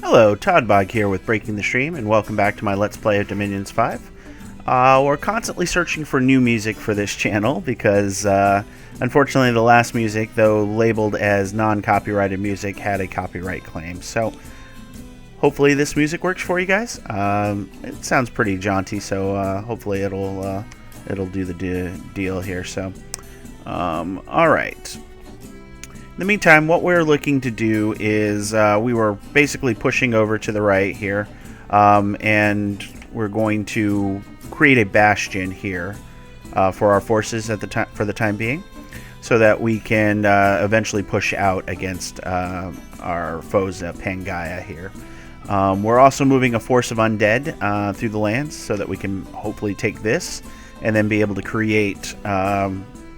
Hello, Toddbog here with Breaking the Stream, and welcome back to my Let's Play of Dominions 5. We're constantly searching for new music for this channel because, unfortunately, the last music, though labeled as non-copyrighted music, had a copyright claim. So, hopefully this music works for you guys. It sounds pretty jaunty, so hopefully it'll do the deal here. So, alright. In the meantime, what we're looking to do is we were basically pushing over to the right here, and we're going to create a bastion here for our forces at the for the time being, so that we can eventually push out against our foes, Pangaea here. We're also moving a force of undead through the lands so that we can hopefully take this and then be able to create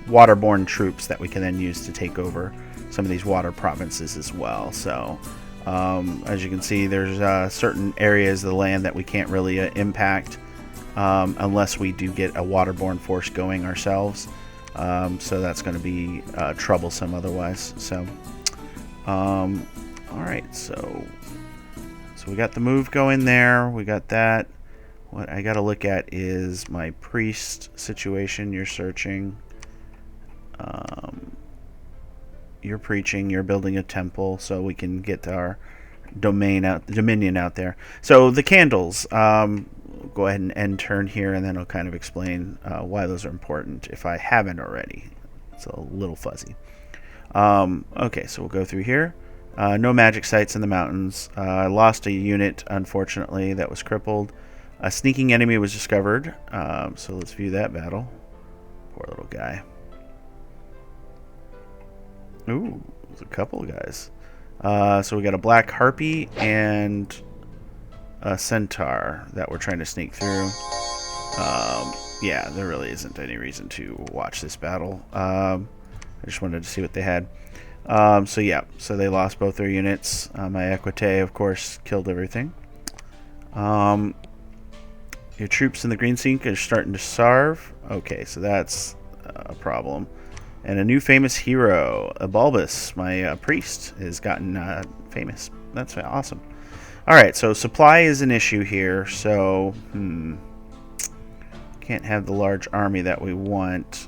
waterborne troops that we can then use to take over some of these water provinces as well. So as you can see, there's certain areas of the land that we can't really impact unless we do get a waterborne force going ourselves. So that's going to be troublesome otherwise. So alright, so we got the move going there. We got that. What I got to look at is my priest situation. You're searching. You're preaching, you're building a temple so we can get our dominion out there. So the candles, go ahead and end turn here, and then I'll kind of explain why those are important if I haven't already. It's a little fuzzy. Okay, so we'll go through here. No magic sites in the mountains. I lost a unit, unfortunately, that was crippled. A sneaking enemy was discovered, so let's view that battle. Poor little guy. Ooh, there's a couple of guys. So we got a black harpy and a centaur that we're trying to sneak through. Yeah, there really isn't any reason to watch this battle. I just wanted to see what they had. So yeah, so they lost both their units. My Equite, of course, killed everything. Your troops in the green sink are starting to starve. Okay, so that's a problem. And a new famous hero, Bulbus, my priest, has gotten famous. That's awesome. Alright, so supply is an issue here, so can't have the large army that we want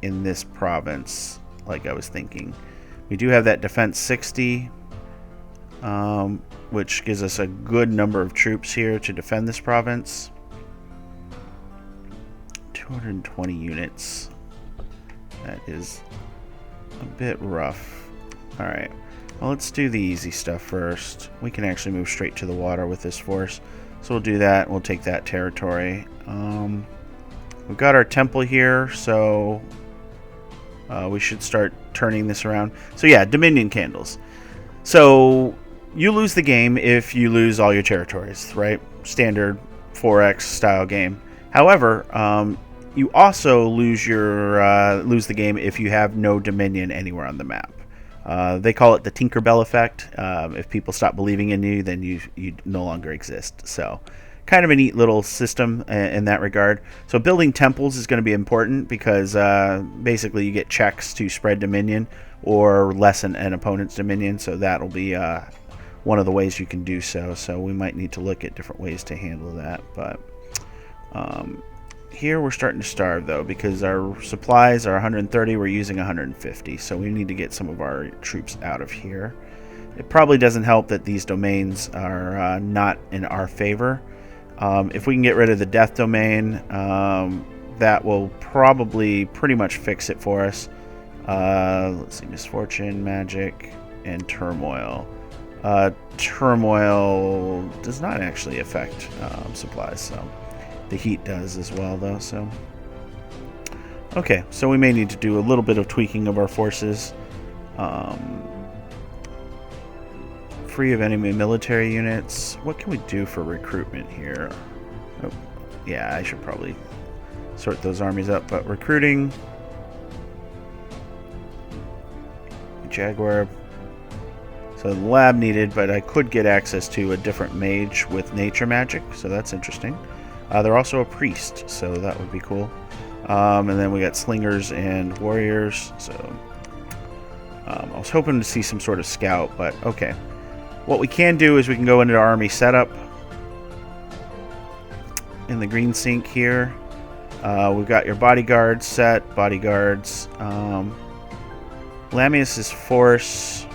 in this province, like I was thinking. We do have that defense 60, which gives us a good number of troops here to defend this province. 220 units. That is a bit rough. Alright, well, let's do the easy stuff first. We can actually move straight to the water with this force. So we'll do that. We'll take that territory. We've got our temple here, so we should start turning this around. So yeah, Dominion candles. So you lose the game if you lose all your territories, right? Standard 4X style game. However, you also lose the game if you have no Dominion anywhere on the map. They call it the Tinkerbell effect. If people stop believing in you, then you no longer exist. So kind of a neat little system in that regard. So building temples is going to be important because basically you get checks to spread Dominion or lessen an opponent's Dominion. So that'll be one of the ways you can do so. So we might need to look at different ways to handle that. But here we're starting to starve, though, because our supplies are 130, we're using 150, so we need to get some of our troops out of here. It probably doesn't help that these domains are not in our favor. If we can get rid of the death domain, that will probably pretty much fix it for us. Let's see, misfortune, magic, and turmoil. Turmoil does not actually affect supplies, so the heat does as well, though. So okay, so we may need to do a little bit of tweaking of our forces. Free of enemy military units. What can we do for recruitment here? Oh, yeah, I should probably sort those armies up. But recruiting, Jaguar. So the lab needed, but I could get access to a different mage with nature magic, so that's interesting. They're also a priest, so that would be cool. And then we got slingers and warriors. So I was hoping to see some sort of scout, but okay. What we can do is we can go into our army setup in the green sink here. We've got your bodyguards set, bodyguards. Lamius's force.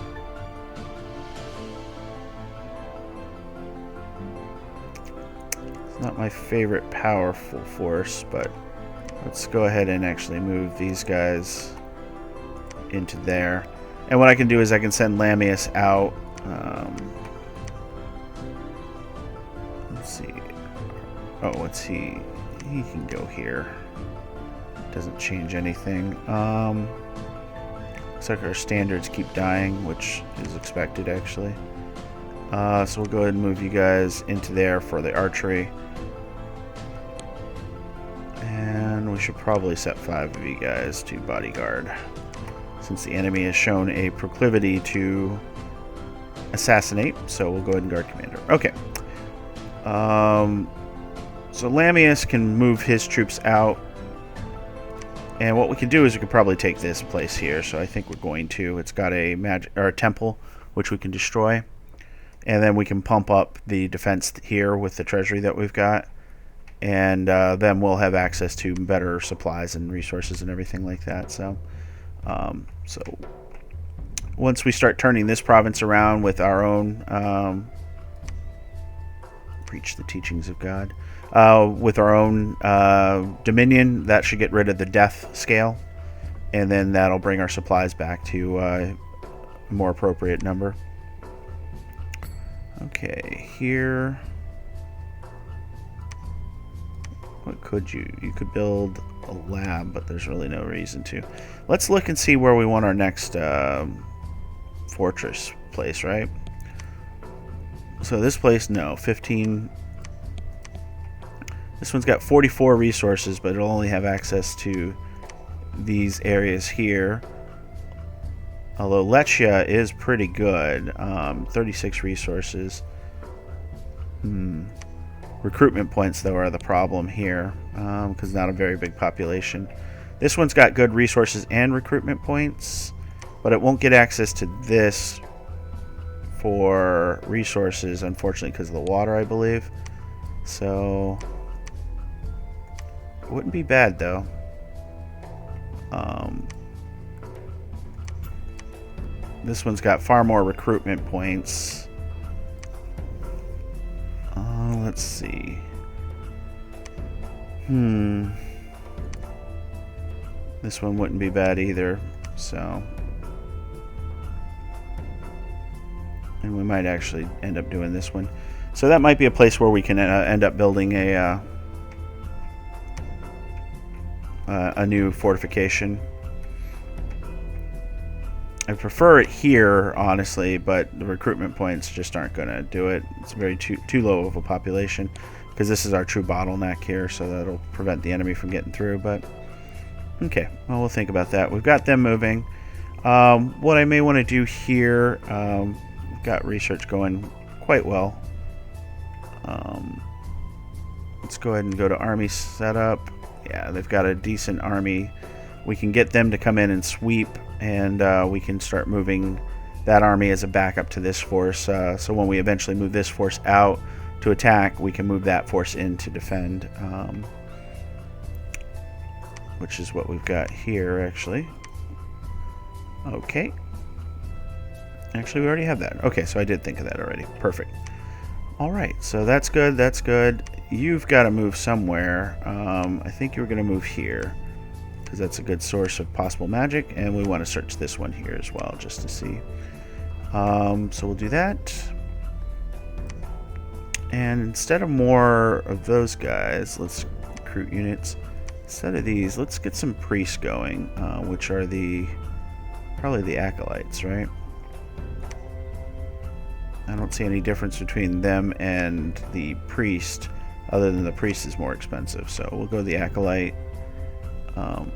It's not my favorite powerful force, but let's go ahead and actually move these guys into there. And what I can do is I can send Lamius out. Let's see. Oh, what's he? He can go here. Doesn't change anything. Looks like our standards keep dying, which is expected, actually. So we'll go ahead and move you guys into there for the archery. And we should probably set 5 of you guys to bodyguard, since the enemy has shown a proclivity to assassinate. So we'll go ahead and guard commander. Okay. So Lamius can move his troops out. And what we can do is we could probably take this place here. So I think we're going to. It's got a magic or a temple which we can destroy. And then we can pump up the defense here with the treasury that we've got. And then we'll have access to better supplies and resources and everything like that. So once we start turning this province around with our own preach the teachings of God, with our own dominion, that should get rid of the death scale, and then that'll bring our supplies back to a more appropriate number. Okay, here, what could you could build a lab, but there's really no reason to. Let's look and see where we want our next fortress place, right? So this place, no, 15. This one's got 44 resources, but it'll only have access to these areas here. Although Lechia is pretty good. 36 resources. Recruitment points, though, are the problem here, because not a very big population. This one's got good resources and recruitment points, but it won't get access to this for resources, unfortunately, because of the water, I believe. So it wouldn't be bad, though. This one's got far more recruitment points. Let's see. This one wouldn't be bad either. So, and we might actually end up doing this one. So that might be a place where we can end up building a new fortification. I prefer it here, honestly, but the recruitment points just aren't going to do it. It's very too low of a population, because this is our true bottleneck here, so that'll prevent the enemy from getting through. But okay, well, we'll think about that. We've got them moving. What I may want to do here, we've got research going quite well. Let's go ahead and go to army setup. Yeah, they've got a decent army. We can get them to come in and sweep, and we can start moving that army as a backup to this force. So when we eventually move this force out to attack, we can move that force in to defend, which is what we've got here, actually. Okay. Actually, we already have that. Okay, so I did think of that already. Perfect. All right, so that's good. That's good. You've got to move somewhere. I think you're going to move here, because that's a good source of possible magic, and we want to search this one here as well, just to see. So we'll do that. And instead of more of those guys, let's recruit units. Instead of these, let's get some priests going, which are probably the acolytes, right? I don't see any difference between them and the priest, other than the priest is more expensive. So we'll go the acolyte. So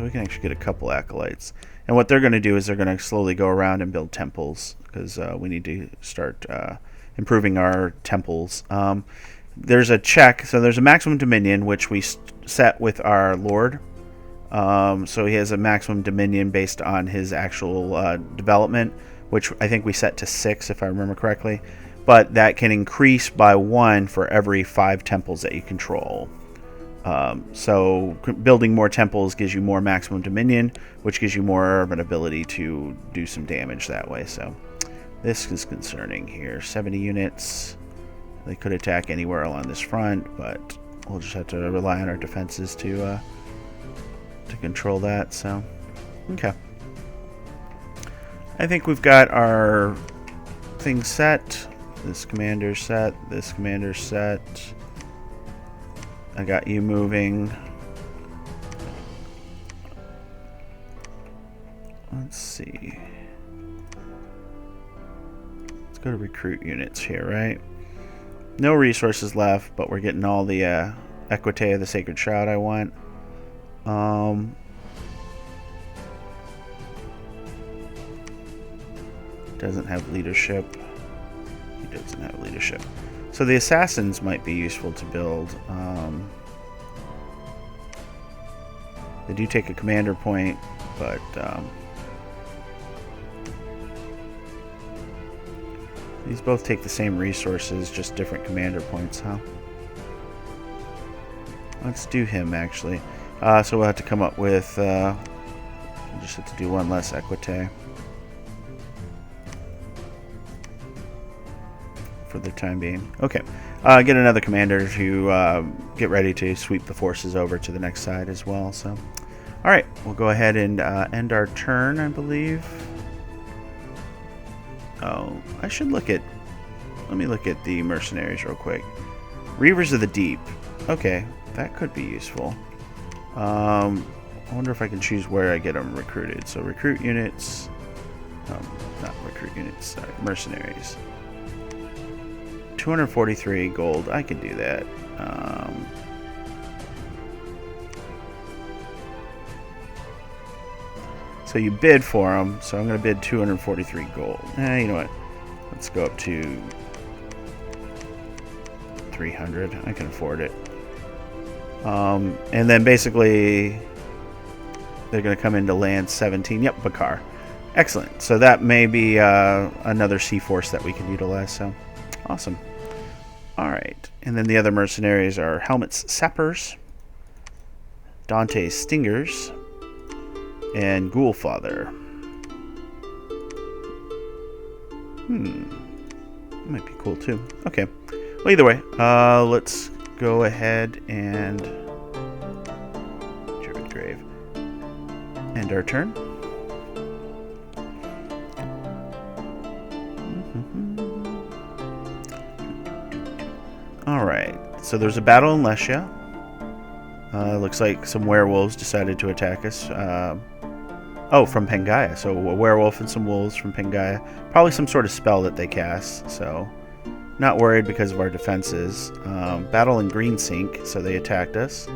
we can actually get a couple acolytes. And what they're going to do is they're going to slowly go around and build temples, because we need to start improving our temples. There's a check. So there's a maximum dominion, which we set with our lord. So he has a maximum dominion based on his actual development. which I think we set to 6 if I remember correctly. But that can increase by 1 for every 5 temples that you control. So building more temples gives you more maximum dominion, which gives you more of an ability to do some damage that way. So this is concerning here. 70 units. They could attack anywhere along this front, but we'll just have to rely on our defenses to control that. So, okay. I think we've got our thing set. This commander's set. This commander's set. I got you moving. Let's see. Let's go to recruit units here, right? No resources left, but we're getting all the equite of the Sacred Shroud I want. Doesn't have leadership. He doesn't have leadership. So the assassins might be useful to build. They do take a commander point, but these both take the same resources, just different commander points, huh? Let's do him, actually. So we'll have to come up with... we'll just have to do one less equite for the time being. Okay. Get another commander to get ready to sweep the forces over to the next side as well. So, all right, we'll go ahead and end our turn, I believe. Oh, I should look at... Let me look at the mercenaries real quick. Reavers of the Deep. Okay, that could be useful. I wonder if I can choose where I get them recruited. So recruit units... not recruit units, sorry, mercenaries. 243 gold. I can do that. So you bid for them. So I'm going to bid 243 gold. You know what? Let's go up to 300. I can afford it. And then basically they're going to come into land 17. Yep, Bakar. Excellent. So that may be another sea force that we can utilize. So awesome. Alright, and then the other mercenaries are Helmet's Sappers, Dante's Stingers, and Ghoulfather. That might be cool too. Okay, well either way, let's go ahead and Druid Grave. End our turn. Alright, so there's a battle in Lesia. Looks like some werewolves decided to attack us. Oh, from Pangaea. So a werewolf and some wolves from Pangaea. Probably some sort of spell that they cast, so not worried because of our defenses. Battle in Greensink, so they attacked us.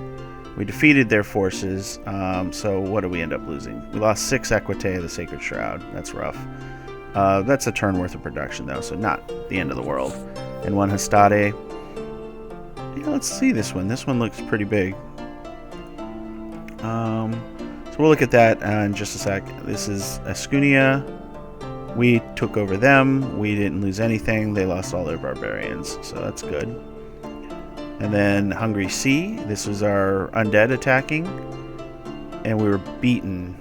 We defeated their forces, so what did we end up losing? We lost 6 equite of the Sacred Shroud. That's rough. That's a turn worth of production, though, so not the end of the world. And 1 Hastade. Yeah, let's see this one. This one looks pretty big. So we'll look at that in just a sec. This is Ascunia. We took over them. We didn't lose anything. They lost all their barbarians, so that's good. And then Hungry Sea. This was our undead attacking. And we were beaten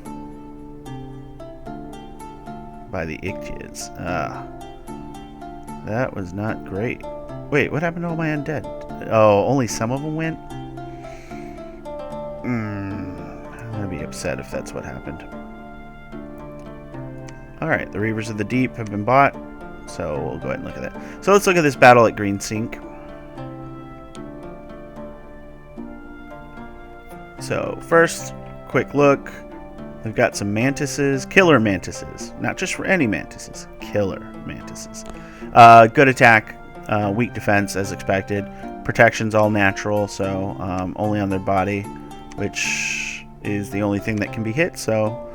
by the Ichthyids. That was not great. Wait, what happened to all my undead? Oh, only some of them went? I'm going to be upset if that's what happened. Alright, the Reavers of the Deep have been bought, so we'll go ahead and look at that. So let's look at this battle at Greensink. So first, quick look. We've got some mantises, killer mantises. Not just for any mantises, killer mantises. Good attack, weak defense as expected. Protection's all natural, so only on their body, which is the only thing that can be hit. So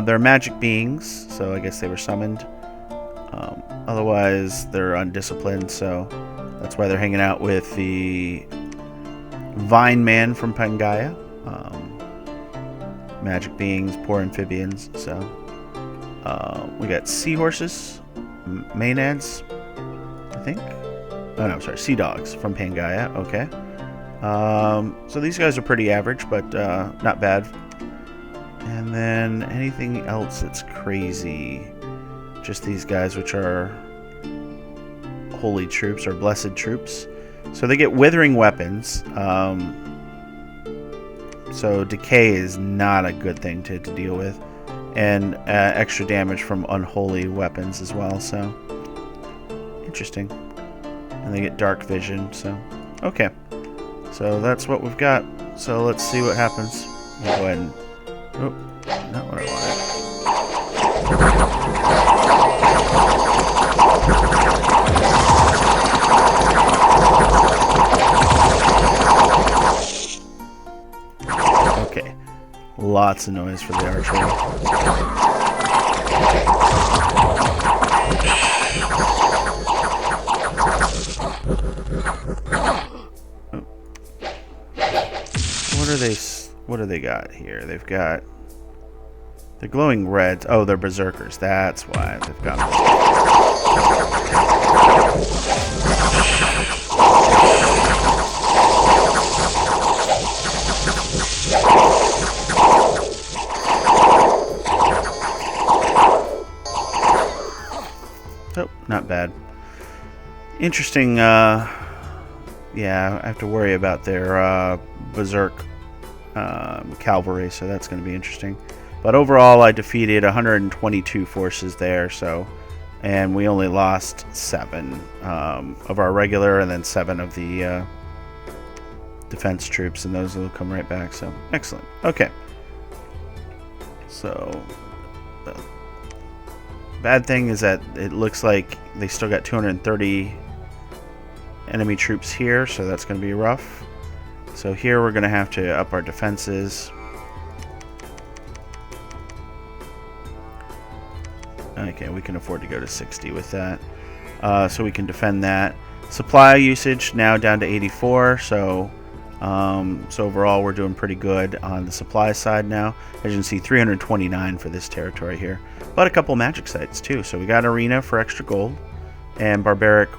they're magic beings, so I guess they were summoned. Otherwise, they're undisciplined, so that's why they're hanging out with the Vine Man from Pangaea. Magic beings, poor amphibians, so We got seahorses, maenads, I think. Oh no, sorry, sea dogs from Pangaea. Okay. So these guys are pretty average, but not bad. And then anything else that's crazy? Just these guys, which are holy troops or blessed troops. So they get withering weapons. So decay is not a good thing to deal with. And extra damage from unholy weapons as well. So interesting. And they get dark vision. So okay. So that's what we've got. So let's see what happens. We'll go ahead and... Oh, not what I wanted. Okay. Lots of noise for the archer. What do they got here? They've got... They're glowing reds. Oh, they're berserkers. That's why they've got... Oh, not bad. Interesting, yeah, I have to worry about their berserk cavalry, so that's going to be interesting. But overall, I defeated 122 forces there, so, and we only lost 7 of our regular, and then 7 of the defense troops, and those will come right back. So excellent. Okay. So the bad thing is that it looks like they still got 230 enemy troops here, so that's going to be rough. So here we're going to have to up our defenses. Okay, we can afford to go to 60 with that. So we can defend that. Supply usage now down to 84, so overall we're doing pretty good on the supply side now. As you can see, 329 for this territory here. But a couple magic sites too. So we got arena for extra gold and barbaric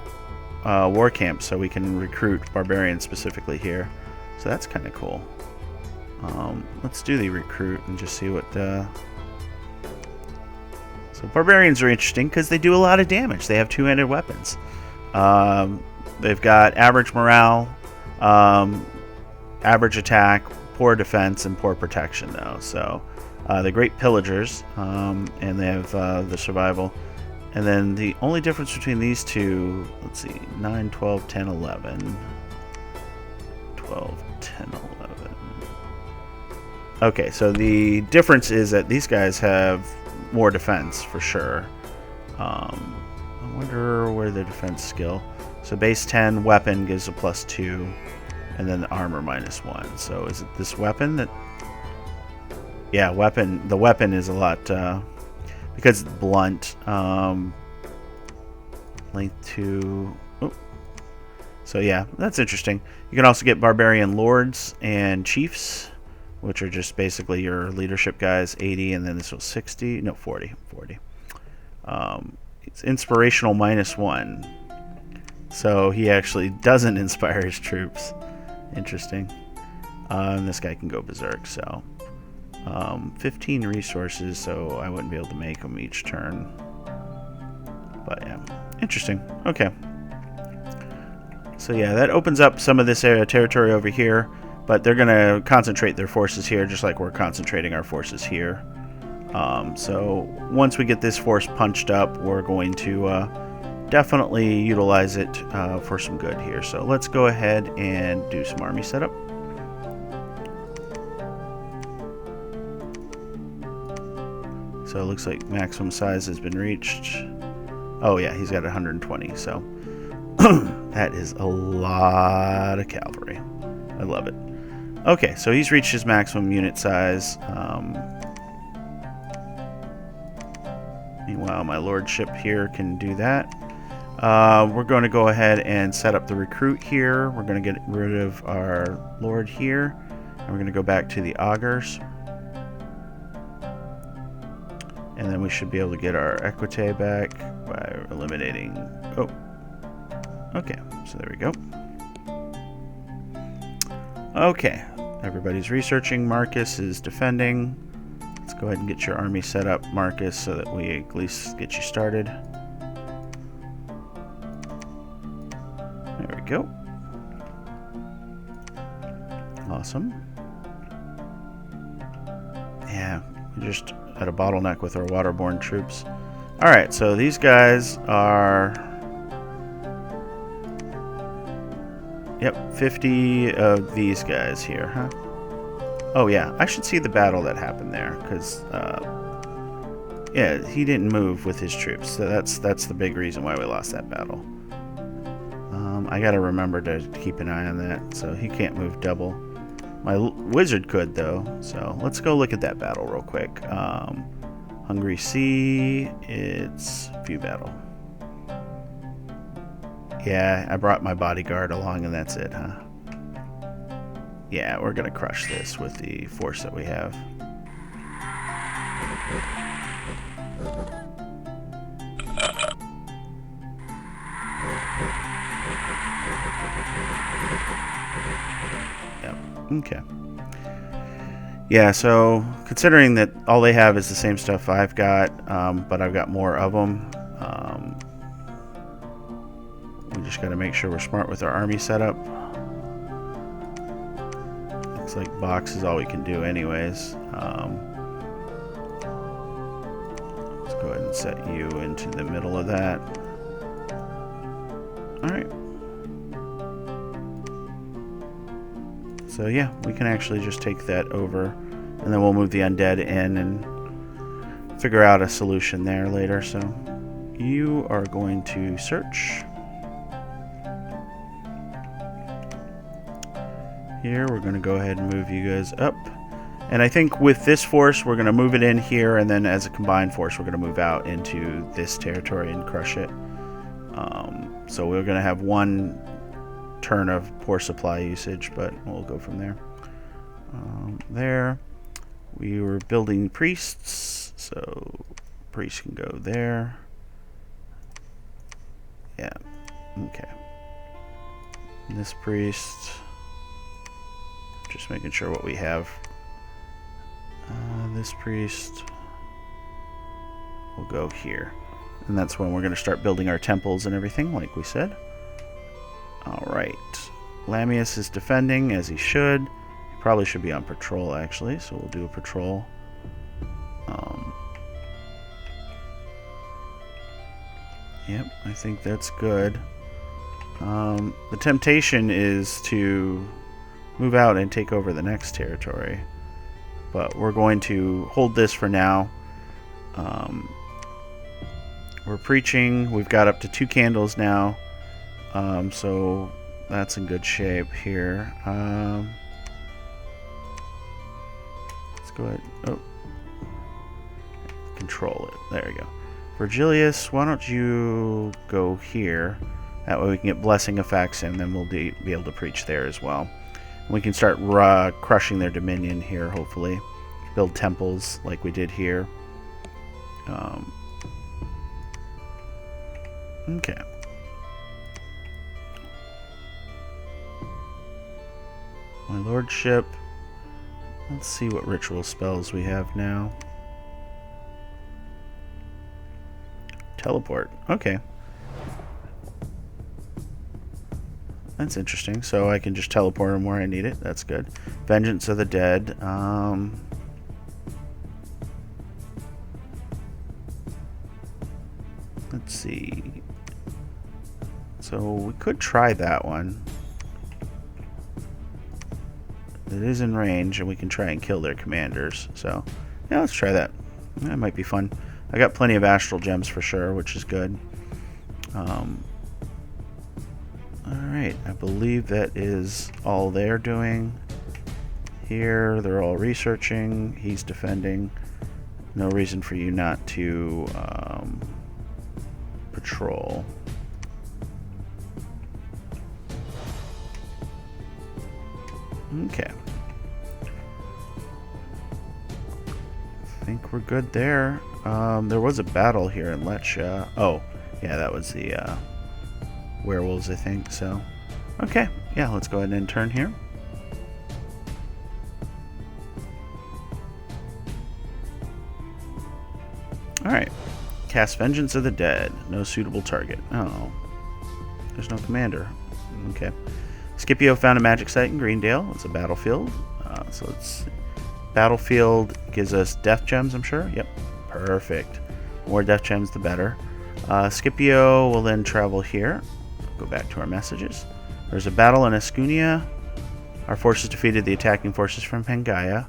war camp, so we can recruit barbarians specifically here. So that's kind of cool. Let's do the recruit and just see what... So barbarians are interesting because they do a lot of damage. They have two-handed weapons. They've got average morale, average attack, poor defense, and poor protection, though. So they're great pillagers, and they have the survival. And then the only difference between these two, let's see, 9, 12, 10, 11. 12, 10, 11. Okay, so the difference is that these guys have more defense for sure. I wonder where the defense skill. So base 10 weapon gives a +2, and then the armor -1. So is it this weapon that? Yeah, weapon. The weapon is a lot because it's blunt. Length 2. Oh. So yeah, that's interesting. You can also get Barbarian Lords and Chiefs, which are just basically your leadership guys, 80, and then this was 60. No, 40. 40. It's inspirational -1. So he actually doesn't inspire his troops. Interesting. And this guy can go berserk, so... 15 resources, so I wouldn't be able to make them each turn. But yeah, interesting. Okay. So yeah, that opens up some of this area territory over here, but they're going to concentrate their forces here, just like we're concentrating our forces here. So once we get this force punched up, we're going to definitely utilize it for some good here. So let's go ahead and do some army setup. So it looks like maximum size has been reached. Oh yeah, he's got 120, so that is a lot of cavalry. I love it. Okay, so he's reached his maximum unit size. Meanwhile, my lordship here can do that. We're going to go ahead and set up the recruit here. We're going to get rid of our lord here, and we're going to go back to the augurs. And then we should be able to get our equite back by eliminating... Oh. Okay, so there we go. Okay, everybody's researching. Marcus is defending. Let's go ahead and get your army set up, Marcus, so that we at least get you started. There we go. Awesome. Yeah, we're just at a bottleneck with our waterborne troops. Alright, so these guys are... Yep, 50 of these guys here, huh? Oh yeah, I should see the battle that happened there, because, yeah, he didn't move with his troops, so that's the big reason why we lost that battle. I gotta remember to keep an eye on that, so he can't move double. My wizard could, though, so let's go look at that battle real quick. Hungry Sea, it's view battle. Yeah, I brought my bodyguard along and that's it, huh? Yeah, we're gonna crush this with the force that we have. Yep, okay. Yeah, so considering that all they have is the same stuff I've got, but I've got more of them, we just got to make sure we're smart with our army setup. Looks like box is all we can do anyways. Let's go ahead and set you into the middle of that. Alright. So yeah, we can actually just take that over, and then we'll move the undead in and figure out a solution there later. So you are going to search. Here, we're going to go ahead and move you guys up. And I think with this force, we're going to move it in here, and then as a combined force, we're going to move out into this territory and crush it. So we're going to have one turn of poor supply usage, but we'll go from there. There. We were building priests, so priests can go there. Yeah, okay. And this priest... Just making sure what we have. This priest will go here. And that's when we're going to start building our temples and everything, like we said. Alright. Lamius is defending, as he should. He probably should be on patrol, actually, so we'll do a patrol. Yep, I think that's good. The temptation is to move out and take over the next territory, but we're going to hold this for now. We're preaching. We've got up to 2 candles now, so that's in good shape here. Let's go ahead. Oh, control it. There we go. Virgilius, why don't you go here? That way we can get blessing effects, and then we'll be able to preach there as well. We can start crushing their dominion here, hopefully. Build temples like we did here. Okay. My lordship. Let's see what ritual spells we have now. Teleport. Okay. That's interesting. So I can just teleport them where I need it. That's good. Vengeance of the Dead. Let's see. So we could try that one. It is in range, and we can try and kill their commanders. So, yeah, let's try that. That might be fun. I got plenty of astral gems for sure, which is good. Alright, I believe that is all they're doing. Here, they're all researching. He's defending. No reason for you not to patrol. Okay. think we're good there. There was a battle here in Leccia. Oh, yeah, that was the werewolves, I think. So, okay, yeah, let's go ahead and turn here. Alright. Cast Vengeance of the Dead. No suitable target. Oh. There's no commander. Okay. Scipio found a magic site in Greendale. It's a battlefield. So it's... Battlefield gives us death gems, I'm sure. Yep. Perfect. More death gems, the better. Scipio will then travel here. Go back to our messages. There's a battle in Ascunia. Our forces defeated the attacking forces from Pangaea.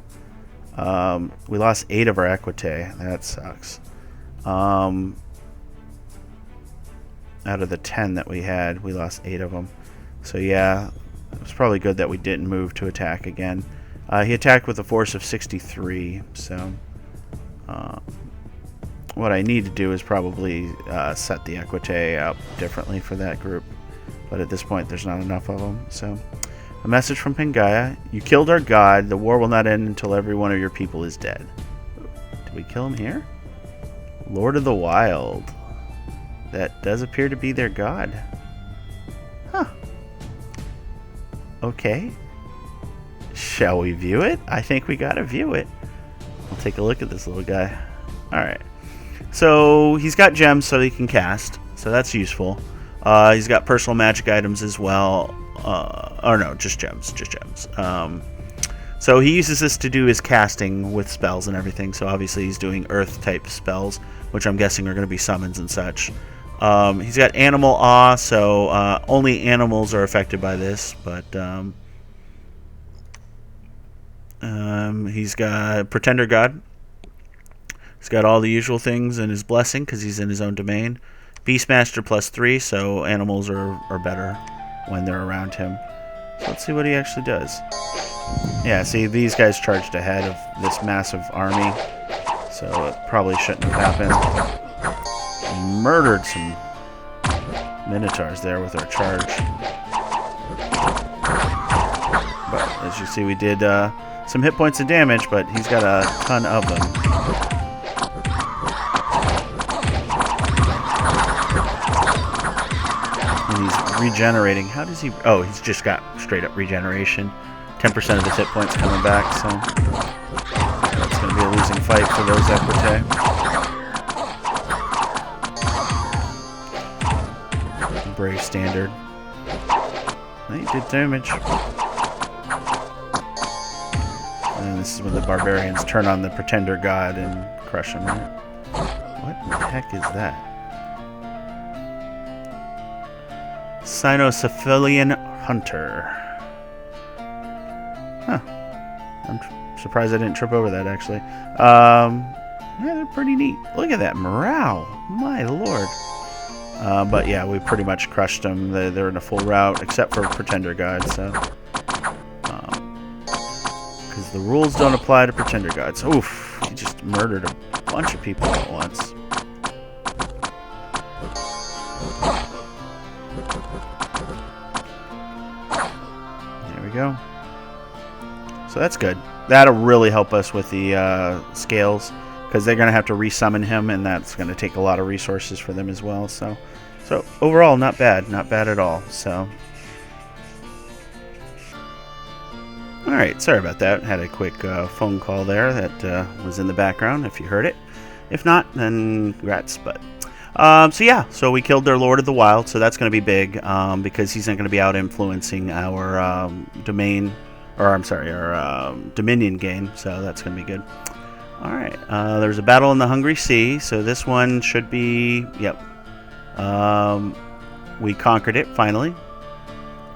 We lost 8 of our Equitae. That sucks. Out of the 10 that we had, we lost 8 of them. So yeah, it was probably good that we didn't move to attack again. He attacked with a force of 63, so what I need to do is probably set the Equitae up differently for that group. But at this point, there's not enough of them. So, a message from Pangaea. You killed our god. The war will not end until every one of your people is dead. Did we kill him here? Lord of the Wild. That does appear to be their god. Huh. Okay. Shall we view it? I think we gotta view it. I'll take a look at this little guy. Alright. So, he's got gems so he can cast. So that's useful. He's got personal magic items as well. Or no, just gems. Just gems. So he uses this to do his casting with spells and everything. So obviously he's doing earth-type spells, which I'm guessing are going to be summons and such. He's got animal awe, so only animals are affected by this. But he's got Pretender God. He's got all the usual things in his blessing because he's in his own domain. Beastmaster +3, so animals are better when they're around him. So let's see what he actually does. Yeah, see, these guys charged ahead of this massive army, so it probably shouldn't have happened. Murdered some minotaurs there with our charge. But as you see, we did some hit points and damage, but he's got a ton of them. Regenerating. How does he... Oh, he's just got straight up regeneration. 10% of his hit points coming back, so... That's going to be a losing fight for those Equitae. Brave standard. He did damage. And this is when the Barbarians turn on the Pretender God and crush him. What the heck is that? Cynocephalian Hunter. Huh. I'm surprised I didn't trip over that, actually. Yeah, they're pretty neat. Look at that morale. My lord. But yeah, we pretty much crushed them. They're in a full rout, except for Pretender God, so... Because the rules don't apply to Pretender Gods. Oof. He just murdered a bunch of people at once. Go. So that's good. That'll really help us with the scales, because they're going to have to resummon him, and that's going to take a lot of resources for them as well. So overall, not bad at all. So, all right, sorry about that. Had a quick phone call there that was in the background. If you heard it, if not, then congrats. But so yeah, so we killed their Lord of the Wild, so that's going to be big because he's not going to be out influencing our domain, or I'm sorry, our Dominion game, so that's going to be good. All right, there's a battle in the Hungry Sea, so this one should be, yep. We conquered it, finally.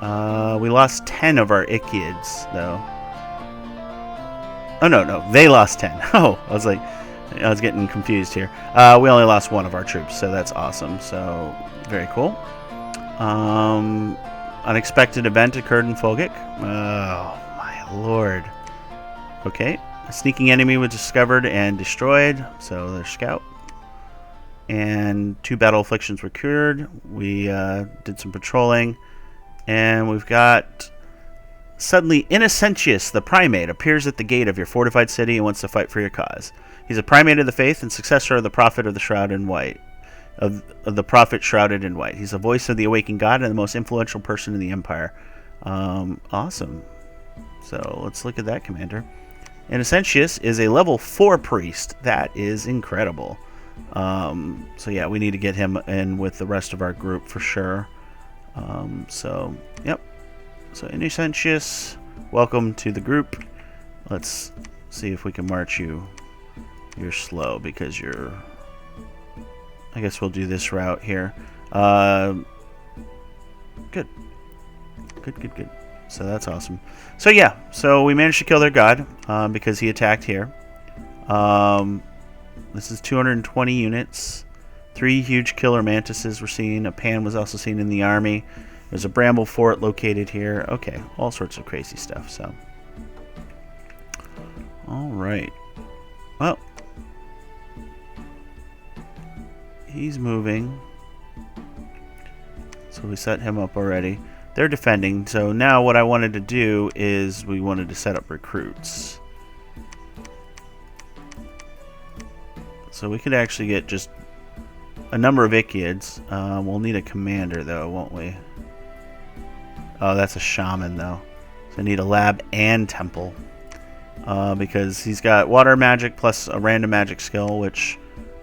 We lost 10 of our Ichids, though. Oh, no, they lost 10. Oh, I was getting confused here. We only lost 1 of our troops, so that's awesome. So, very cool. Unexpected event occurred in Fulgic. Oh, my lord. Okay. A sneaking enemy was discovered and destroyed, so their scout. And 2 battle afflictions were cured. We did some patrolling. And we've got... Suddenly, Innocentius, the primate, appears at the gate of your fortified city and wants to fight for your cause. He's a primate of the faith and successor of the prophet of the shroud in white. Of the prophet shrouded in white. He's the voice of the awakened God and the most influential person in the empire. Awesome. So let's look at that commander. Innocentius is a level 4 priest. That is incredible. So yeah, we need to get him in with the rest of our group for sure. So, yep. So Innocentius, welcome to the group. Let's see if we can march you. You're slow because you're... I guess we'll do this route here. Good. Good. So that's awesome. So yeah, so we managed to kill their god because he attacked here. This is 220 units. 3 huge killer mantises were seen. A pan was also seen in the army. There's a bramble fort located here. Okay, all sorts of crazy stuff. So, all right. Well, he's moving. So we set him up already. They're defending. So now what I wanted to do is we wanted to set up recruits. So we could actually get just a number of Icyids. We'll need a commander though, won't we? Oh, that's a shaman though. So I need a lab and temple. Because he's got water magic plus a random magic skill, which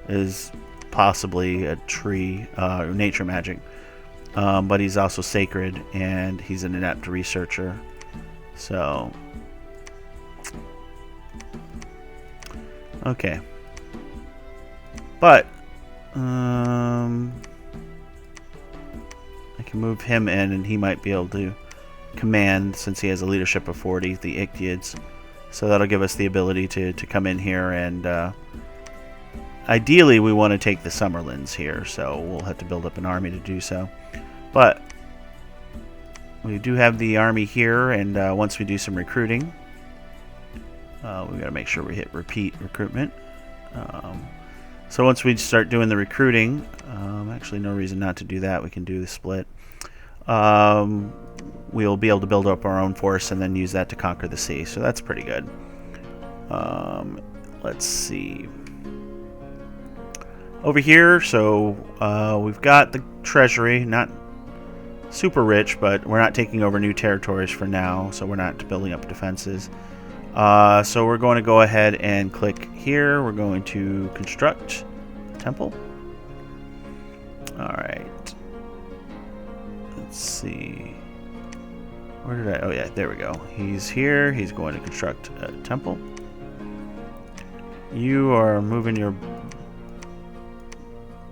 is possibly a tree, nature magic. But he's also sacred, and he's an inept researcher. So, okay. But, I can move him in, and he might be able to command, since he has a leadership of 40, the Icyids. So that'll give us the ability to come in here, and ideally we want to take the Summerlands here, so we'll have to build up an army to do so. But we do have the army here, and once we do some recruiting, we got to make sure we hit repeat recruitment. So once we start doing the recruiting, actually no reason not to do that. We can do the split. We'll be able to build up our own force and then use that to conquer the sea. So that's pretty good. Let's see. Over here, so we've got the treasury, not super rich, but we're not taking over new territories for now, so we're not building up defenses. So we're going to go ahead and click here. We're going to construct temple. Alright. Let's see. Where did I... Oh yeah, there we go. He's here. He's going to construct a temple. You are moving your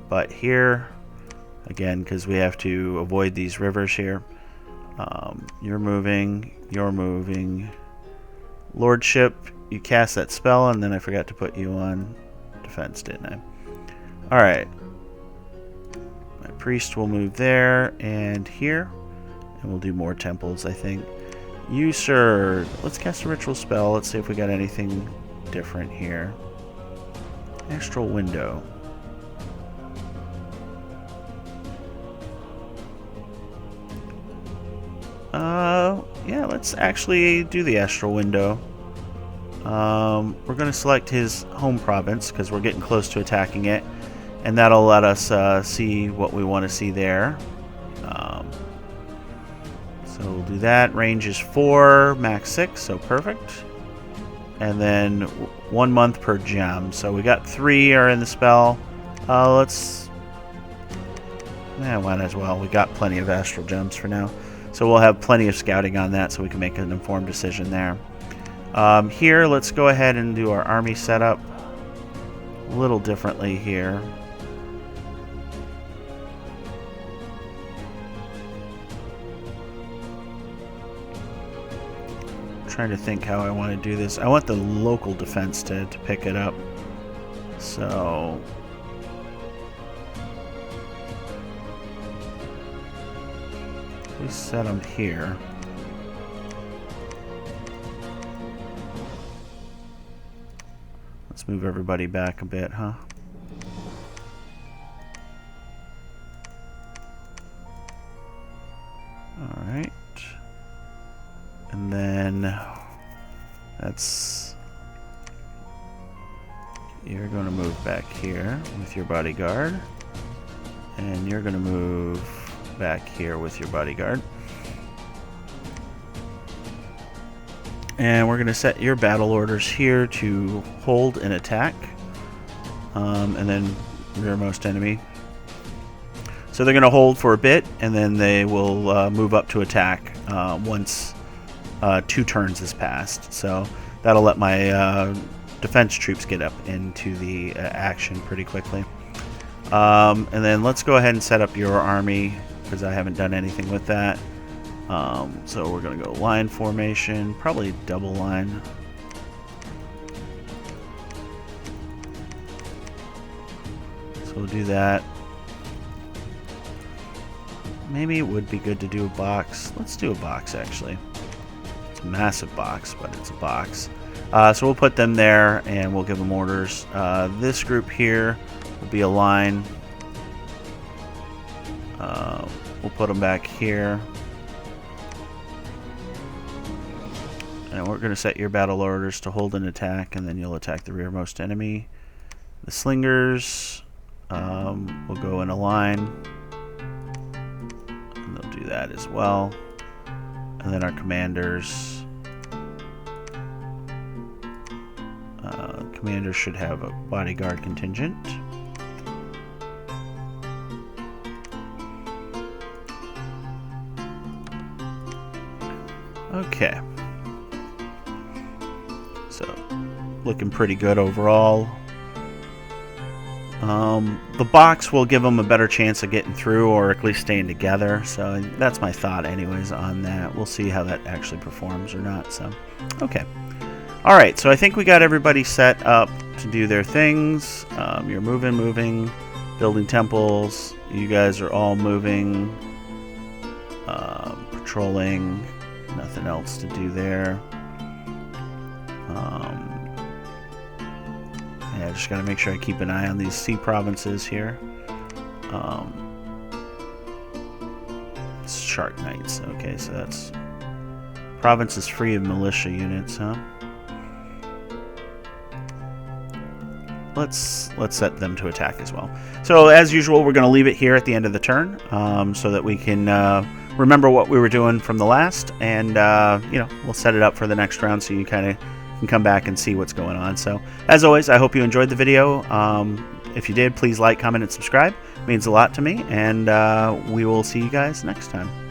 butt here. Again, because we have to avoid these rivers here. You're moving. You're moving. Lordship, you cast that spell, and then I forgot to put you on defense, didn't I? Alright. My priest will move there and here. And we'll do more temples, I think. You, sir, let's cast a ritual spell. Let's see if we got anything different here. Astral window. Yeah, let's actually do the astral window. We're going to select his home province because we're getting close to attacking it, and that'll let us see what we want to see there. So we'll do that. Range is 4, max 6, so perfect. And then 1 month per gem. So we got 3 are in the spell. Let's... Yeah, might as well. We got plenty of astral gems for now. So we'll have plenty of scouting on that so we can make an informed decision there. Here, let's go ahead and do our army setup a little differently here. Trying to think how I want to do this. I want the local defense to pick it up. So... we set them here. Let's move everybody back a bit, huh? Alright. And then... that's... You're going to move back here with your bodyguard. And you're going to move back here with your bodyguard. And we're going to set your battle orders here to hold and attack. And then rearmost enemy. So they're going to hold for a bit, and then they will move up to attack once 2 turns has passed. So that'll let my defense troops get up into the action pretty quickly. And then let's go ahead and set up your army, because I haven't done anything with that. So we're going to go line formation, probably double line. So we'll do that. Maybe it would be good to do a box. Let's do a box, actually. It's a massive box, but it's a box. So we'll put them there, and we'll give them orders. This group here will be a line. We'll put them back here. And we're going to set your battle orders to hold and attack, and then you'll attack the rearmost enemy. The slingers will go in a line. Do that as well. And then our commanders should have a bodyguard contingent. Okay, so looking pretty good overall. The box will give them a better chance of getting through, or at least staying together. So that's my thought anyways on that. We'll see how that actually performs or not. So, okay. Alright, so I think we got everybody set up to do their things. You're moving, building temples. You guys are all moving, patrolling. Nothing else to do there. Yeah, just gotta make sure I keep an eye on these sea provinces here. Shark Knights. Okay, so that's province is free of militia units, huh? Let's set them to attack as well. So as usual, we're going to leave it here at the end of the turn, so that we can remember what we were doing from the last, and you know, we'll set it up for the next round so you kind of can come back and see what's going on. So as always, I hope you enjoyed the video. If you did, please like, comment, and subscribe. It means a lot to me, and we will see you guys next time.